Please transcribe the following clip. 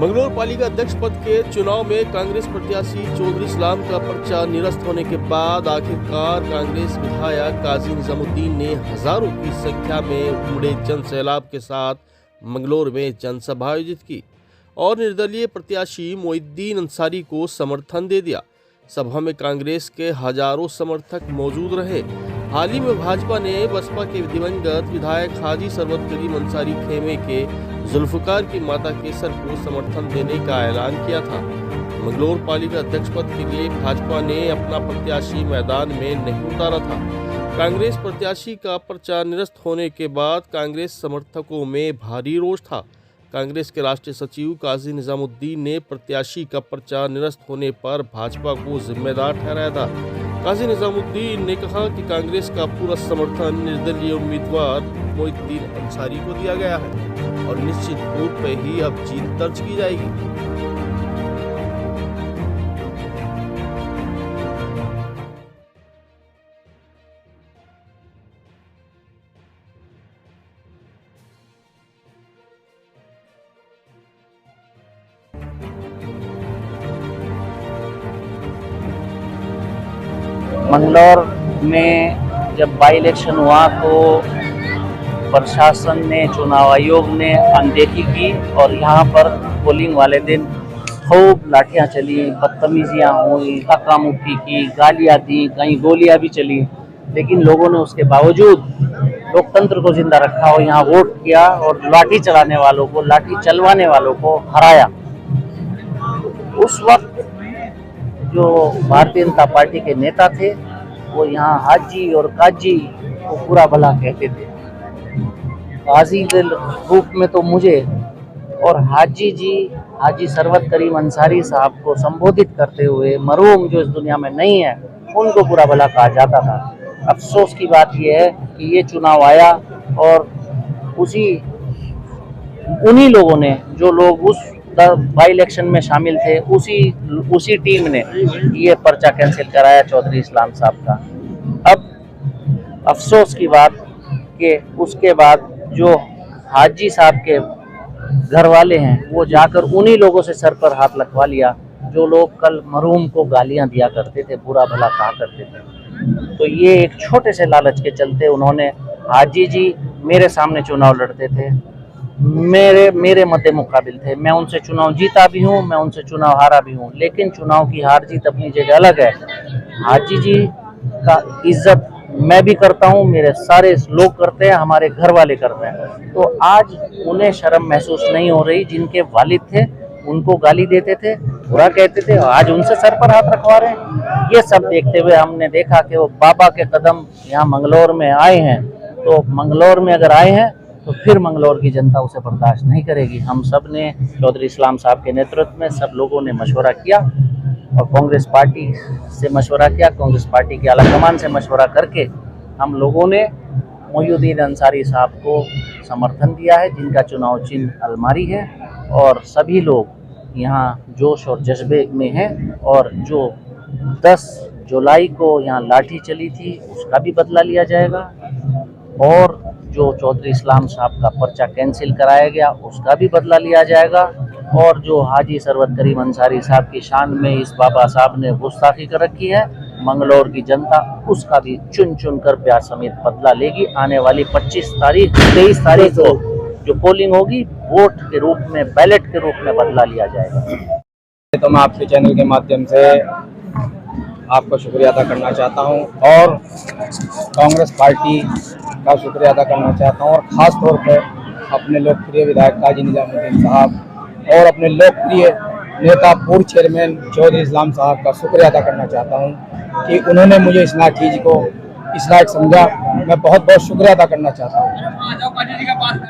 मंगलौर पालिका अध्यक्ष पद के चुनाव में कांग्रेस प्रत्याशी चौधरी इस्लाम का पर्चा निरस्त होने के बाद आखिरकार कांग्रेस विधायक काजी निजामुद्दीन ने हजारों की संख्या में उमड़े जन सैलाब के साथ मंगलौर में जनसभा आयोजित की और निर्दलीय प्रत्याशी मोइनुद्दीन अंसारी को समर्थन दे दिया। सभा में कांग्रेस के हजारों समर्थक मौजूद रहे। हाल ही में भाजपा ने बसपा के दिवंगत विधायक हाजी सरवत करीम अंसारी खेमे के जुल्फकार की माता केसर को समर्थन देने का ऐलान किया था। मंगलौर पालिका अध्यक्ष पद के लिए भाजपा ने अपना प्रत्याशी मैदान में नहीं उतारा था। कांग्रेस प्रत्याशी का पर्चा निरस्त होने के बाद कांग्रेस समर्थकों में भारी रोष था। कांग्रेस के राष्ट्रीय सचिव काजी निजामुद्दीन ने प्रत्याशी का पर्चा निरस्त होने पर भाजपा को जिम्मेदार ठहराया था। काजी निजामुद्दीन ने कहा कि कांग्रेस का पूरा समर्थन निर्दलीय उम्मीदवार मोइनुद्दीन अंसारी को दिया गया है और निश्चित तौर पर ही अब जीत दर्ज की जाएगी। मंगलौर में जब बाई इलेक्शन हुआ तो प्रशासन ने, चुनाव आयोग ने अनदेखी की और यहाँ पर पोलिंग वाले दिन खूब लाठियाँ चली, बदतमीजियाँ हुई, धक्का मुक्की की, गालियाँ दी, कहीं गोलियाँ भी चली। लेकिन लोगों ने उसके बावजूद लोकतंत्र को जिंदा रखा और यहाँ वोट किया और लाठी चलाने वालों को, लाठी चलवाने वालों को हराया। उस वक्त जो भारतीय जनता पार्टी के नेता थे वो यहाँ हाजी और काजी को पूरा भला कहते थे। काजी के रूप में तो मुझे और हाजी सरवत करीम अंसारी साहब को संबोधित करते हुए मरहूम जो इस दुनिया में नहीं है उनको पूरा भला कहा जाता था। अफसोस की बात यह है कि ये चुनाव आया और उन्हीं लोगों ने, जो लोग उस बाई इलेक्शन में शामिल थे, उसी टीम ने ये पर्चा कैंसिल कराया चौधरी इस्लाम साहब का। अब अफसोस की बात कि उसके बाद जो हाजी साहब के घर वाले हैं वो जाकर उन्हीं लोगों से सर पर हाथ लगवा लिया जो लोग कल मरहूम को गालियां दिया करते थे, बुरा भला कहा करते थे। तो ये एक छोटे से लालच के चलते उन्होंने, हाजी जी मेरे सामने चुनाव लड़ते थे, मेरे मद्दे मुकाबिल थे, मैं उनसे चुनाव जीता भी हूँ, मैं उनसे चुनाव हारा भी हूँ, लेकिन चुनाव की हार जीत अपनी जगह अलग है। हाजी जी का इज्जत मैं भी करता हूँ, मेरे सारे लोग करते हैं, हमारे घर वाले करते हैं। तो आज उन्हें शर्म महसूस नहीं हो रही, जिनके वालिद थे उनको गाली देते थे, बुरा कहते थे, आज उनसे सर पर हाथ रखवा रहे हैं। ये सब देखते हुए हमने देखा कि वो बाबा के कदम यहाँ मंगलौर में आए हैं, तो मंगलौर में अगर आए हैं तो फिर मंगलौर की जनता उसे बर्दाश्त नहीं करेगी। हम सब ने चौधरी इस्लाम साहब के नेतृत्व में सब लोगों ने मशवरा किया और कांग्रेस पार्टी से मशवरा किया, कांग्रेस पार्टी के आलाकमान से मशवरा करके हम लोगों ने मोइनुद्दीन अंसारी साहब को समर्थन दिया है, जिनका चुनाव चिन्ह अलमारी है। और सभी लोग यहाँ जोश और जज्बे में हैं और जो 10 जुलाई को यहाँ लाठी चली थी उसका भी बदला लिया जाएगा और जो चौधरी इस्लाम साहब का पर्चा कैंसिल कराया गया उसका भी बदला लिया जाएगा और जो हाजी सरवत करीम अंसारी साहब की शान में इस बाबा साहब ने गुस्ताखी कर रखी है, मंगलौर की जनता उसका भी चुन चुन कर प्यार समेत बदला लेगी। आने वाली 23 तारीख को जो पोलिंग होगी वोट के रूप में, बैलेट के रूप में बदला लिया जाएगा। तो मैं आपके चैनल के माध्यम से आपका शुक्रिया अदा करना चाहता हूं और कांग्रेस पार्टी का शुक्रिया अदा करना चाहता हूं और ख़ास तौर पर अपने लोकप्रिय विधायक काजी निजामुद्दीन साहब और अपने लोकप्रिय नेता पूर्व चेयरमैन चौधरी इस्लाम साहब का शुक्रिया अदा करना चाहता हूं कि उन्होंने मुझे इस लायक समझा। मैं बहुत बहुत शुक्रिया अदा करना चाहता हूँ।